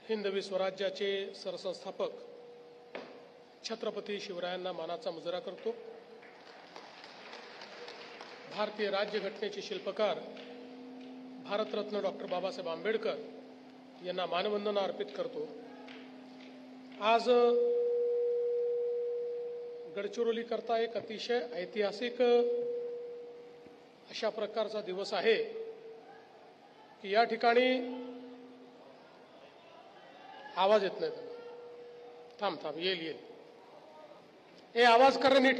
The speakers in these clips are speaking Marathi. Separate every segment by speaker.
Speaker 1: हिंदवी स्वराज्याचे सरसंस्थापक छत्रपती शिवरायांना मानाचा मुजरा करतो। भारतीय राज्यघटनेचे शिल्पकार भारतरत्न डॉक्टर बाबासाहेब आंबेडकर यांना मानवंदना अर्पित करतो। आज गडचिरोली करता एक अतिशय ऐतिहासिक अशा प्रकारचा दिवस आहे की या ठिकाणी आवाज येत नाही। थांब येईल ए आवाज कर रे नीट,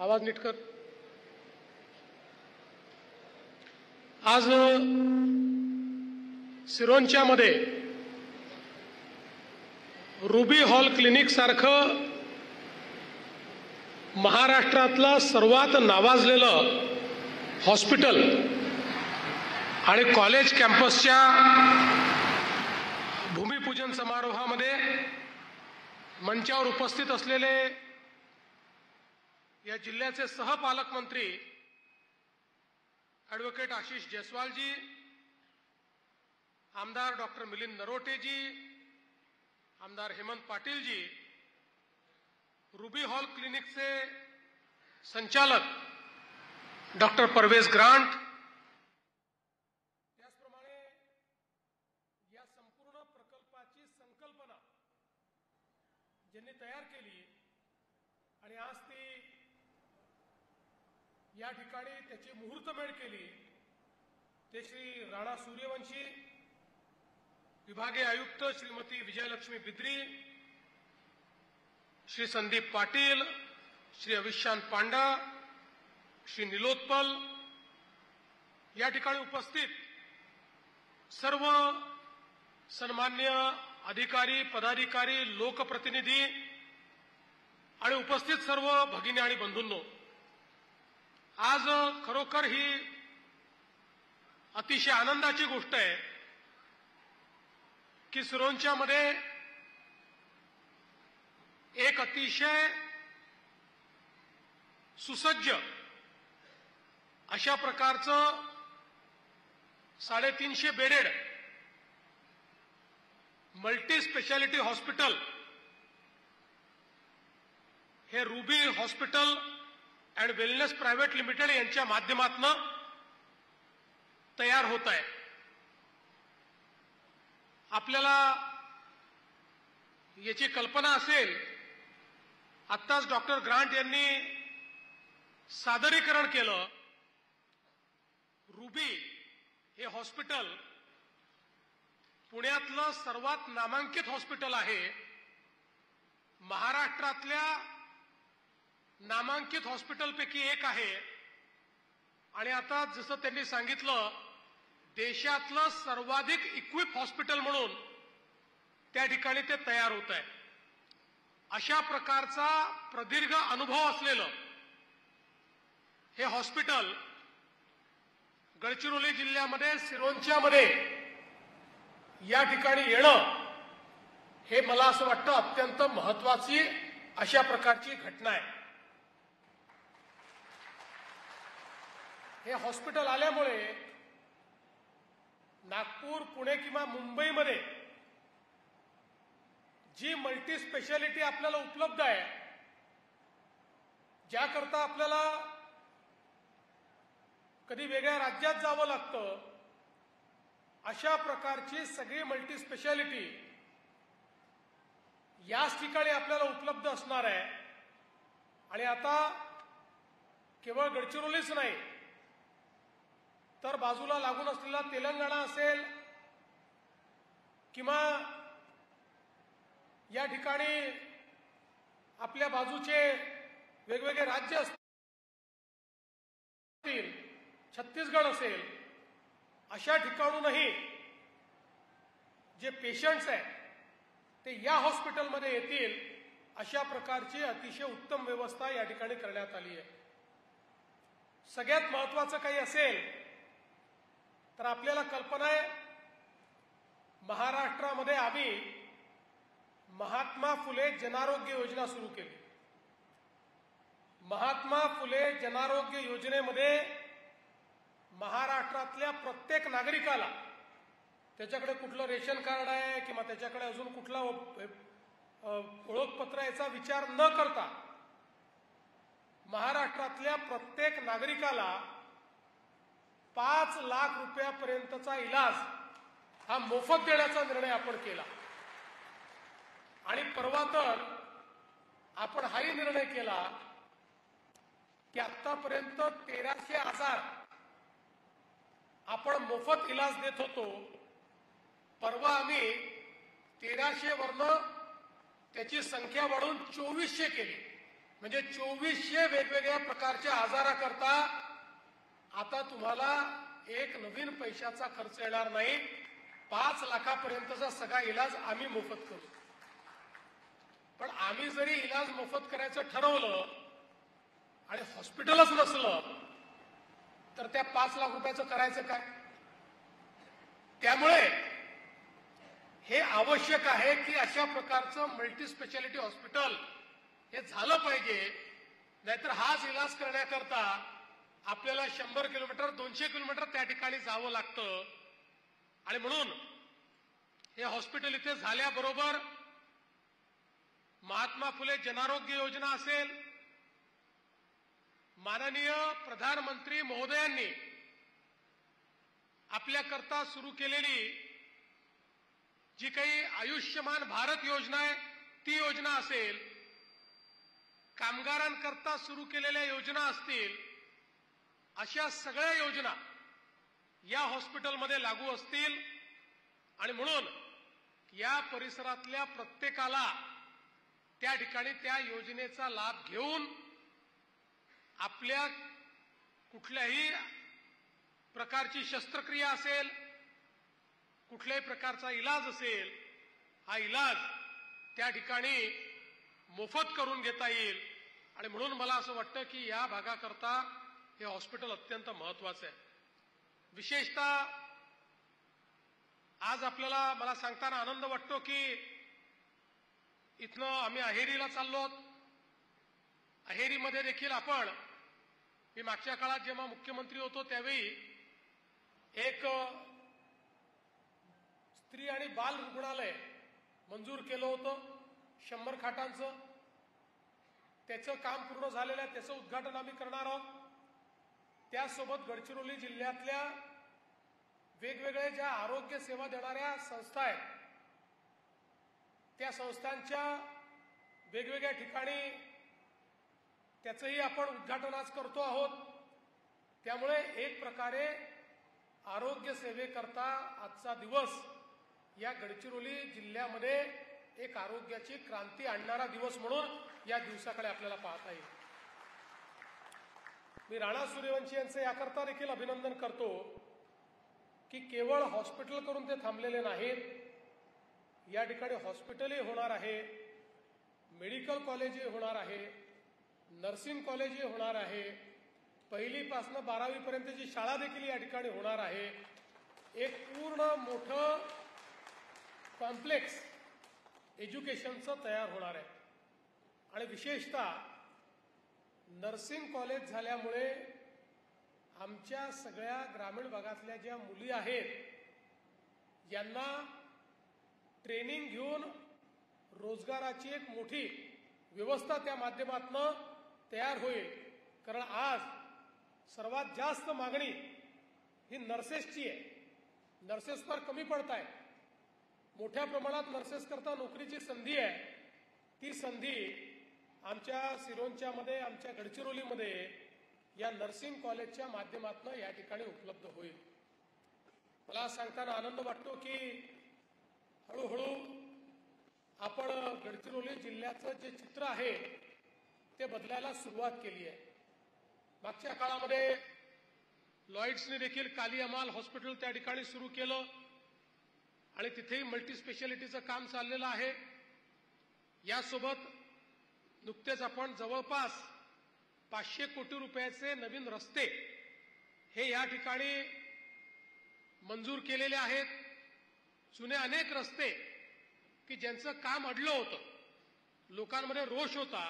Speaker 1: आवाज नीट कर। आज सिरोंचा मध्ये रुबी हॉल क्लिनिक सारखं महाराष्ट्रातलं सर्वात नावाजलेलं हॉस्पिटल आणि कॉलेज कॅम्पसच्या भूमिपूजन समारोहामध्ये मंचावर उपस्थित असलेले या जिल्ह्याचे सहपालकमंत्री ॲडव्होकेट आशिष जयस्वालजी, आमदार डॉक्टर मिलिंद नरोटेजी, आमदार हेमंत पाटीलजी, रुबी हॉल क्लिनिकचे संचालक डॉक्टर परवेज ग्रांट, त्याचप्रमाणे या संपूर्ण प्रकल्पाची संकल्पना ज्यांनी तयार केली आणि आज ती या ठिकाणी त्याची मुहूर्तमेढ केली ते श्री राणा सूर्यवंशी, विभागीय आयुक्त श्रीमती विजयलक्ष्मी बिद्री, श्री संदीप पाटील, श्री अविशान पांडा, श्री निलोत्पल, या ठिकाणी उपस्थित सर्व सन्मान्य अधिकारी, पदाधिकारी, लोकप्रतिनिधी आणि उपस्थित सर्व भगिनी आणि बंधूंनो, आज खरोखर ही अतिशय आनंदाची गोष्ट आहे की सिरोंचा मध्ये एक अतिशय सुसज्ज अशा प्रकारचं 350 बेडेड मल्टी स्पेशालिटी हॉस्पिटल हे ruby hospital and wellness private limited यांच्या माध्यमातून तयार होत आहे। आपल्याला याची कल्पना असेल, आत्ताच डॉक्टर ग्रांट यांनी सादरीकरण केलं। रुबी हे हॉस्पिटल पुण्यातलं सर्वात नामांकित हॉस्पिटल आहे, महाराष्ट्रातल्या नामांकित हॉस्पिटलपैकी एक आहे आणि आता जसं त्यांनी सांगितलं देशातलं सर्वाधिक इक्विप हॉस्पिटल म्हणून त्या ठिकाणी ते तयार होत आहे। अशा प्रकारचा प्रदीर्घ अनुभव असलेलं हे हॉस्पिटल गडचिरोली जिल्ह्यामध्ये सिरोंचामध्ये या ठिकाणी येणं हे मला असं वाटतं अत्यंत महत्त्वाची अशा प्रकारची घटना आहे। हे हॉस्पिटल आल्यामुळे नागपूर, पुणे किंवा मुंबईमध्ये जी मल्टी स्पेशालिटी आपल्याला उपलब्ध आहे, ज्याकरता आपल्याला कधी वेगळ्या राज्यात जावं लागतं, अशा प्रकारची सगळी मल्टी स्पेशालिटी याच ठिकाणी आपल्याला उपलब्ध असणार आहे। आणि आता केवळ गडचिरोलीच नाही तर बाजूला लागून असलेला तेलंगणा असेल किंवा या ठिकाणी आपल्या बाजूचे वेगवेगळे राज्य असतील, छत्तीसगड असेल, अशा ठिकाणूनही जे पेशंट्स आहेत ते या हॉस्पिटलमध्ये येतील अशा प्रकारची अतिशय उत्तम व्यवस्था या ठिकाणी करण्यात आली आहे। सगळ्यात महत्त्वाचं काही असेल तर आपल्याला कल्पना आहे, महाराष्ट्रामध्ये आम्ही महात्मा फुले जनारोग्य योजना सुरू केली। महात्मा फुले जनारोग्य योजनेमध्ये महाराष्ट्रातल्या प्रत्येक नागरिकाला त्याच्याकडे कुठलं रेशन कार्ड आहे किंवा त्याच्याकडे अजून कुठला ओळखपत्र याचा विचार न करता महाराष्ट्रातल्या प्रत्येक नागरिकाला 5 लाख रुपयापर्यंतचा इलाज हा मोफत देण्याचा निर्णय आपण केला. आणि परवा तर आपण हाही निर्णय केला की आतापर्यंत 1300 आजार आपण मोफत इलाज देत होतो. परवा आम्ही 1300 वरनं त्याची संख्या वाढवून 2400 केली. म्हणजे 2400 वेगवेगळ्या प्रकारच्या आजाराकरता आता तुम्हाला एक नवीन पैशाचा खर्च येणार नाही. 5 लाखापर्यंतचा सगळा इलाज आम्ही मोफत करू. पण आम्ही जरी इलाज मोफत करायचं ठरवलं आणि हॉस्पिटलच नसलं तर त्या 5 लाख रुपयाचं करायचं काय? त्यामुळे हे आवश्यक आहे की अशा प्रकारचं मल्टी स्पेशालिटी हॉस्पिटल हे झालं पाहिजे. नाहीतर हाच इलाज करण्याकरता आपल्याला 100 किलोमीटर 200 किलोमीटर त्या ठिकाणी जावं लागतं. आणि म्हणून हे हॉस्पिटल इथे झाल्याबरोबर महात्मा फुले जनआरोग्य योजना असेल, माननीय प्रधानमंत्री महोदयांनी आपल्याकरता सुरू केलेली जी काही आयुष्यमान भारत योजना आहे ती योजना असेल, कामगारांकरता सुरू केलेल्या योजना असतील, अशा सगळ्या योजना या हॉस्पिटलमध्ये लागू असतील. आणि म्हणून या परिसरातल्या प्रत्येकाला त्या ठिकाणी त्या योजनेचा लाभ घेऊन आपल्या कुठल्याही प्रकारची शस्त्रक्रिया असेल, कुठल्याही प्रकारचा इलाज असेल, हा इलाज त्या ठिकाणी मोफत करून घेता येईल. आणि म्हणून मला असं वाटतं की या भागाकरता हे हॉस्पिटल अत्यंत महत्वाचं आहे. विशेषतः आज आपल्याला मला सांगताना आनंद वाटतो की इथनं आम्ही अहेरीला चाललो आहोत. अहेरीमध्ये देखील मी मागच्या काळात जेव्हा मुख्यमंत्री होतो त्यावेळी एक स्त्री आणि बाल रुग्णालय मंजूर केलं होतं 100 खाटांचं. त्याचं काम पूर्ण झालेलं आहे. त्याचं उद्घाटन आम्ही करणार आहोत. त्यासोबत गडचिरोली जिल्ह्यातल्या वेगवेगळ्या ज्या आरोग्य सेवा देणाऱ्या संस्था आहेत त्या संस्थांच्या वेगवेगळ्या ठिकाणी त्याचंही आपण उद्घाटन आज करतो आहोत. त्यामुळे एक प्रकारे आरोग्य सेवेकरता आजचा दिवस या गडचिरोली जिल्ह्यामध्ये एक आरोग्याची क्रांती आणणारा दिवस म्हणून या दिवसाकडे आपल्याला पाहता येईल. मी राणा सूर्यवंशी यांचं याकरता देखील अभिनंदन करतो की केवळ हॉस्पिटल करून ते थांबलेले नाहीत. या ठिकाणी हॉस्पिटलही होणार आहे, मेडिकल कॉलेजही होणार आहे, नर्सिंग कॉलेजही होणार आहे, 1ली पासून 12वी पर्यंतची शाळा देखील या ठिकाणी होणार आहे. एक पूर्ण मोठं कॉम्प्लेक्स एज्युकेशनचं तयार होणार आहे. आणि विशेषतः नर्सिंग कॉलेज झाल्यामुळे आमच्या सगळ्या ग्रामीण भागातल्या ज्या मुली आहेत यांना ट्रेनिंग घेऊन रोजगाराची एक मोठी व्यवस्था त्या माध्यमातून तयार होईल. कारण आज सर्वात जास्त मागणी ही नर्सेसची आहे. नर्सेस फार कमी पडत आहेत. मोठ्या प्रमाणात नर्सेस करता नोकरीची संधी आहे. ती संधी आमच्या सिरोंच्यामध्ये, आमच्या गडचिरोलीमध्ये या नर्सिंग कॉलेजच्या माध्यमातून या ठिकाणी उपलब्ध होईल. मला सांगताना आनंद वाटतो की हळूहळू आपण गडचिरोली जिल्ह्याचं जे चित्र आहे ते बदलायला सुरुवात केली आहे. मागच्या काळामध्ये लॉईड्सने देखील काली अमाल हॉस्पिटल त्या ठिकाणी सुरू केलं आणि तिथेही मल्टी स्पेशालिटीचं काम चाललेलं आहे. यासोबत नुकतेच आपण जवळपास 500 कोटी रुपयाचे नवीन रस्ते हे या ठिकाणी मंजूर केलेले आहेत. जुने अनेक रस्ते की ज्यांचं काम अडलं होतं, लोकांमध्ये रोष होता,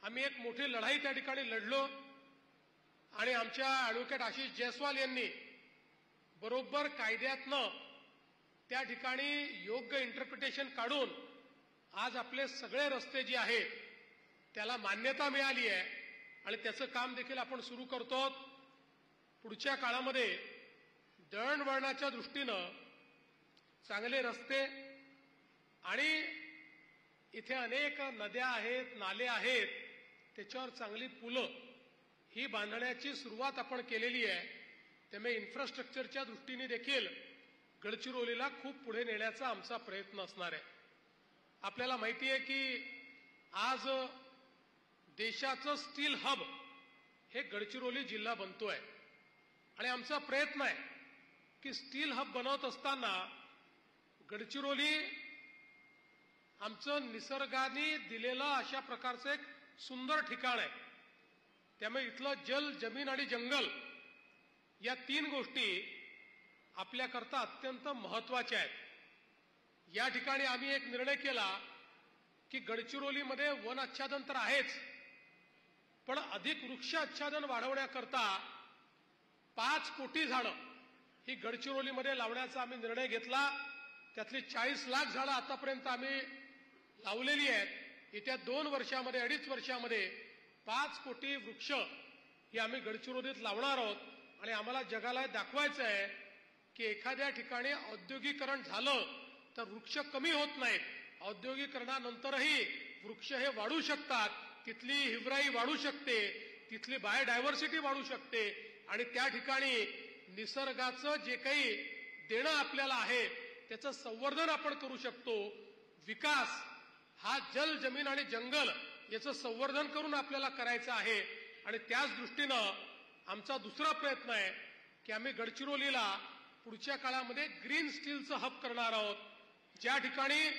Speaker 1: आम्ही एक मोठी लढाई त्या ठिकाणी लढलो आणि आमच्या ॲडव्होकेट आशिष जयस्वाल यांनी बरोबर कायद्यातनं त्या ठिकाणी योग्य इंटरप्रिटेशन काढून आज आपले सगळे रस्ते जे आहेत त्याला मान्यता मिळाली आहे आणि त्याचं काम देखील आपण सुरू करतो. पुढच्या काळामध्ये दळणवळणाच्या दृष्टीनं चांगले रस्ते आणि इथे अनेक नद्या आहेत, नाले आहेत, त्याच्यावर चांगली पुलं ही बांधण्याची सुरुवात आपण केलेली आहे. त्यामुळे इन्फ्रास्ट्रक्चरच्या दृष्टीने देखील गडचिरोलीला खूप पुढे नेण्याचा आमचा प्रयत्न असणार आहे. आपल्याला माहिती आहे की आज देशाचं स्टील हब हे गडचिरोली जिल्हा बनतोय आणि आमचा प्रयत्न आहे की स्टील हब बनवत असताना गडचिरोली आमचं निसर्गाने दिलेलं अशा प्रकारचं एक सुंदर ठिकाण आहे. त्यामुळे इथलं जल, जमीन आणि जंगल या 3 गोष्टी आपल्याकरता अत्यंत महत्वाच्या आहेत. या ठिकाणी आम्ही एक निर्णय केला की गडचिरोलीमध्ये वन आच्छादन तर आहेच, पण अधिक वृक्ष आच्छादन वाढवण्याकरता 5 कोटी झाडं ही गडचिरोलीमध्ये लावण्याचा आम्ही निर्णय घेतला. त्यातली 40 लाख झाडं आतापर्यंत आम्ही लावलेली आहेत. येत्या 2 वर्षामध्ये, 2.5 वर्षामध्ये 5 कोटी वृक्ष ही आम्ही गडचिरोलीत लावणार आहोत. आणि आम्हाला जगाला दाखवायचं आहे की एखाद्या ठिकाणी औद्योगिकरण झालं तर वृक्ष कमी होत नाहीत. औद्योगिकरणानंतरही वृक्ष हे वाढू शकतात. तिथली हिवराई वाढू शकते, तिथली बायोडायव्हर्सिटी वाढू शकते आणि त्या ठिकाणी निसर्गाचं जे काही देणं आपल्याला आहे त्याचं संवर्धन आपण करू शकतो. विकास हा जल, जमीन आणि जंगल याचं संवर्धन करून आपल्याला करायचं आहे. आणि त्याच दृष्टीनं आमचा दुसरा प्रयत्न आहे की आम्ही गडचिरोलीला पुढच्या काळामध्ये ग्रीन स्टीलचं हब करणार आहोत. ज्या ठिकाणी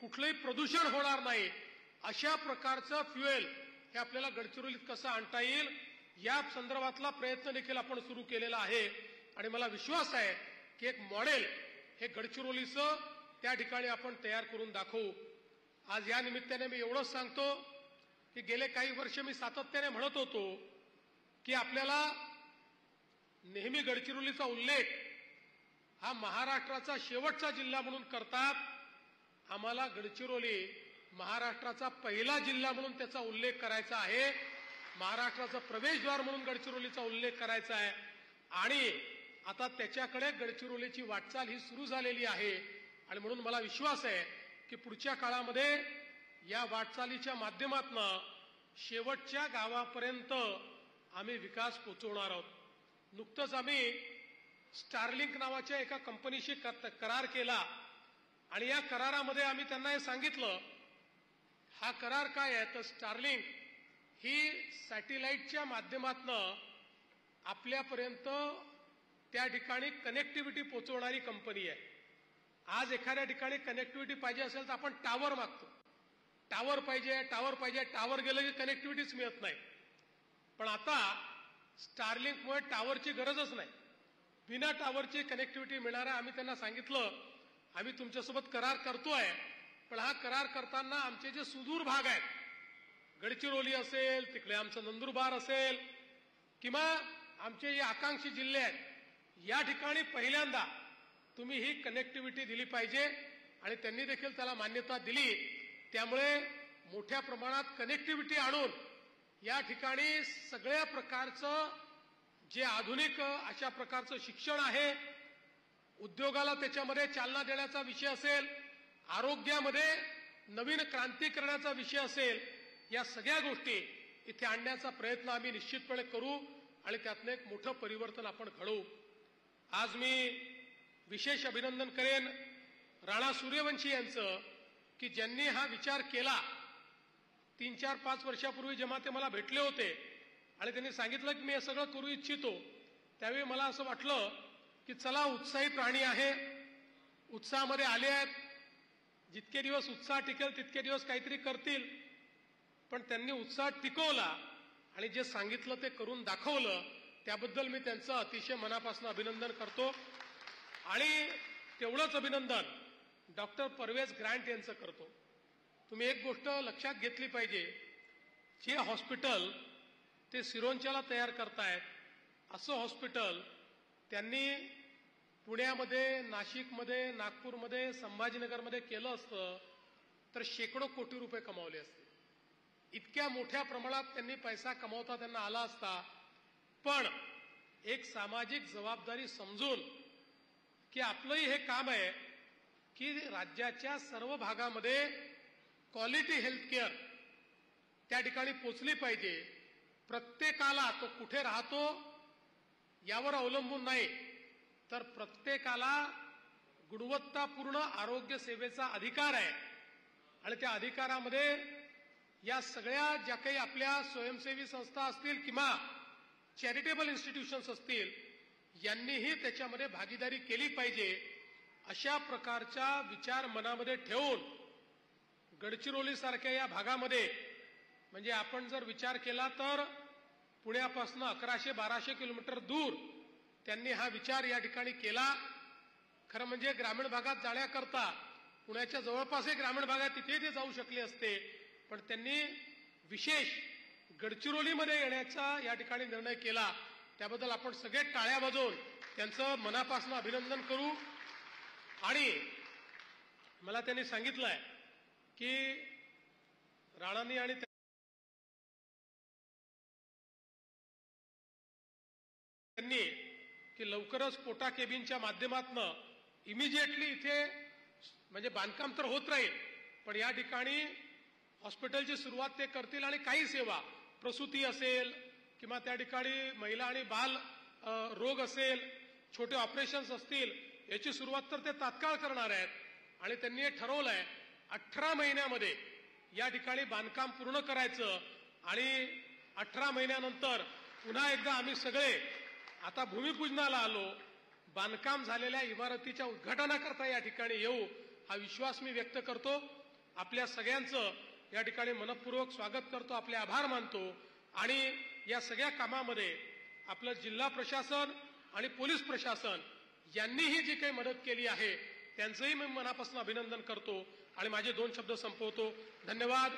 Speaker 1: कुठलंही प्रदूषण होणार नाही अशा प्रकारचं फ्युएल हे आपल्याला गडचिरोलीत कसं आणता येईल या संदर्भातला प्रयत्न देखील आपण सुरू केलेला आहे. आणि मला विश्वास आहे की एक मॉडेल हे गडचिरोलीचं त्या ठिकाणी आपण तयार करून दाखवू. आज या निमित्ताने मी एवढंच सांगतो की गेले काही वर्ष मी सातत्याने म्हणत होतो की आपल्याला नेहमी गडचिरोलीचा उल्लेख हा महाराष्ट्राचा शेवटचा जिल्हा म्हणून करतात. आम्हाला गडचिरोली महाराष्ट्राचा पहिला जिल्हा म्हणून त्याचा उल्लेख करायचा आहे. महाराष्ट्राचं प्रवेशद्वार म्हणून गडचिरोलीचा उल्लेख करायचा आहे. आणि आता त्याच्याकडे गडचिरोलीची वाटचाल ही सुरू झालेली आहे. आणि म्हणून मला विश्वास आहे की पुढच्या काळामध्ये या वाटचालीच्या माध्यमातून शेवटच्या गावापर्यंत आम्ही विकास पोहोचवणार आहोत. नुकतंच आम्ही स्टारलिंक नावाच्या एका कंपनीशी करार केला आणि या करारामध्ये आम्ही त्यांना हे सांगितलं. हा करार काय आहे तर स्टारलिंक ही सॅटेलाइटच्या माध्यमातून आपल्यापर्यंत त्या ठिकाणी कनेक्टिव्हिटी पोहोचवणारी कंपनी आहे. आज एखाद्या ठिकाणी कनेक्टिव्हिटी पाहिजे असेल तर आपण टावर मागतो. टावर पाहिजे, टावर पाहिजे, टावर गेलं की कनेक्टिव्हिटीच मिळत नाही. पण आता स्टारलिंकमुळे टावरची गरजच नाही, बिना टावरची कनेक्टिव्हिटी मिळणार आहे. आम्ही त्यांना सांगितलं आम्ही तुमच्यासोबत करार करतोय, पण हा करार करताना आमचे जे सुदूर भाग आहेत, गडचिरोली असेल, तिकडे आमचं नंदुरबार असेल किंवा आमचे जे आकांक्षी जिल्हे आहेत, या ठिकाणी पहिल्यांदा तुम्ही ही कनेक्टिव्हिटी दिली पाहिजे. आणि त्यांनी देखील त्याला मान्यता दिली. त्यामुळे मोठ्या प्रमाणात कनेक्टिव्हिटी आणून या ठिकाणी सगळ्या प्रकारचं जे आधुनिक अशा प्रकारचं शिक्षण आहे, उद्योगाला त्याच्यामध्ये चालना देण्याचा विषय असेल, आरोग्यामध्ये नवीन क्रांती करण्याचा विषय असेल, या सगळ्या गोष्टी इथे आणण्याचा प्रयत्न आम्ही निश्चितपणे करू आणि त्यातनं एक मोठं परिवर्तन आपण घडवू. आज मी विशेष अभिनंदन करेन राणा सूर्यवंशी यांचं की ज्यांनी हा विचार केला. 3-4-5 वर्षापूर्वी जेव्हा ते मला भेटले होते आणि त्यांनी सांगितलं की मी हे सगळं करू इच्छितो, त्यावेळी मला असं वाटलं की चला, उत्साही प्राणी आहे, उत्साहामध्ये आले आहेत, जितके दिवस उत्साह टिकेल तितके दिवस काहीतरी करतील. पण त्यांनी उत्साह टिकवला आणि जे सांगितलं ते करून दाखवलं. त्याबद्दल मी त्यांचं अतिशय मनापासून अभिनंदन करतो. आणि तेवढंच अभिनंदन डॉक्टर परवेज ग्रँट यांचं करतो. तुम्ही एक गोष्ट लक्षात घेतली पाहिजे, जे हॉस्पिटल ते सिरोंचाला तयार करतायत असं हॉस्पिटल त्यांनी पुण्यामध्ये, नाशिकमध्ये, नागपूरमध्ये, संभाजीनगरमध्ये केलं असतं तर शेकडो कोटी रुपये कमावले असते. इतक्या मोठ्या प्रमाणात त्यांनी पैसा कमावता त्यांना आला असता. पण एक सामाजिक जबाबदारी समजून की आपलंही हे काम आहे की राज्याच्या सर्व भागामध्ये क्वालिटी हेल्थ केअर त्या ठिकाणी पोचली पाहिजे. प्रत्येकाला तो कुठे राहतो यावर अवलंबून नाही, तर प्रत्येकाला गुणवत्तापूर्ण आरोग्य सेवेचा अधिकार आहे. आणि त्या अधिकारामध्ये या सगळ्या ज्या काही आपल्या स्वयंसेवी संस्था असतील किंवा चॅरिटेबल इन्स्टिट्यूशन्स असतील यांनीही त्याच्यामध्ये भागीदारी केली पाहिजे. अशा प्रकारचा विचार मनामध्ये ठेवून गडचिरोलीसारख्या या भागामध्ये म्हणजे आपण जर विचार केला तर पुण्यापासून 1100-1200 किलोमीटर दूर त्यांनी हा विचार या ठिकाणी केला. खरं म्हणजे ग्रामीण भागात जाण्याकरता पुण्याच्या जवळपास ग्रामीण भागात तिथे ते जाऊ शकले असते, पण त्यांनी विशेष गडचिरोलीमध्ये येण्याचा या ठिकाणी निर्णय केला. त्याबद्दल आपण सगळे टाळ्या वाजवून त्यांचं मनापासून अभिनंदन करू. आणि मला त्यांनी सांगितलंय की राणांनी आणि त्यांनी की लवकरच पोटा केबिनच्या माध्यमातून इमिजिएटली इथे म्हणजे बांधकाम तर होत राहील, पण या ठिकाणी हॉस्पिटलची सुरुवात ते करतील आणि काही सेवा प्रसूती असेल किंवा त्या ठिकाणी महिला आणि बाल रोग असेल, छोटे ऑपरेशन्स असतील, याची सुरुवात तर ते तात्काळ करणार आहेत. आणि त्यांनी हे ठरवलंय 18 महिन्यामध्ये या ठिकाणी बांधकाम पूर्ण करायचं. आणि 18 महिन्यानंतर पुन्हा एकदा आम्ही सगळे आता भूमिपूजनाला आलो, बांधकाम झालेल्या इमारतीच्या उद्घाटनाकरता या ठिकाणी येऊ, हा विश्वास मी व्यक्त करतो. आपल्या सगळ्यांचं या ठिकाणी मनपूर्वक स्वागत करतो, आपले आभार मानतो. आणि या सगळ्या कामामध्ये आपलं जिल्हा प्रशासन आणि पोलीस प्रशासन यांनीही जी काही मदत केली आहे त्यांचंही मी मनापासून अभिनंदन करतो आणि माझे 2 शब्द संपवतो. धन्यवाद.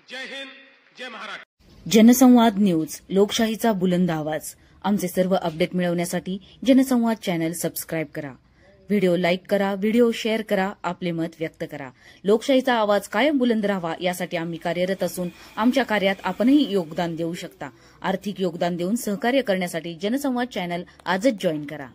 Speaker 1: जय हिंद, जय महाराष्ट्र.
Speaker 2: जनसंवाद न्यूज, लोकशाहीचा बुलंद आवाज. आमचे सर्व अपडेट मिळवण्यासाठी जनसंवाद चॅनल सबस्क्राईब करा. व्हिडिओ लाईक करा, व्हिडिओ शेअर करा, आपले मत व्यक्त करा. लोकशाहीचा आवाज कायम बुलंद राहावा यासाठी आम्ही कार्यरत असून आमच्या कार्यात आपणही योगदान देऊ शकता. आर्थिक योगदान देऊन सहकार्य करण्यासाठी जनसंवाद चॅनल आजच जॉईन करा.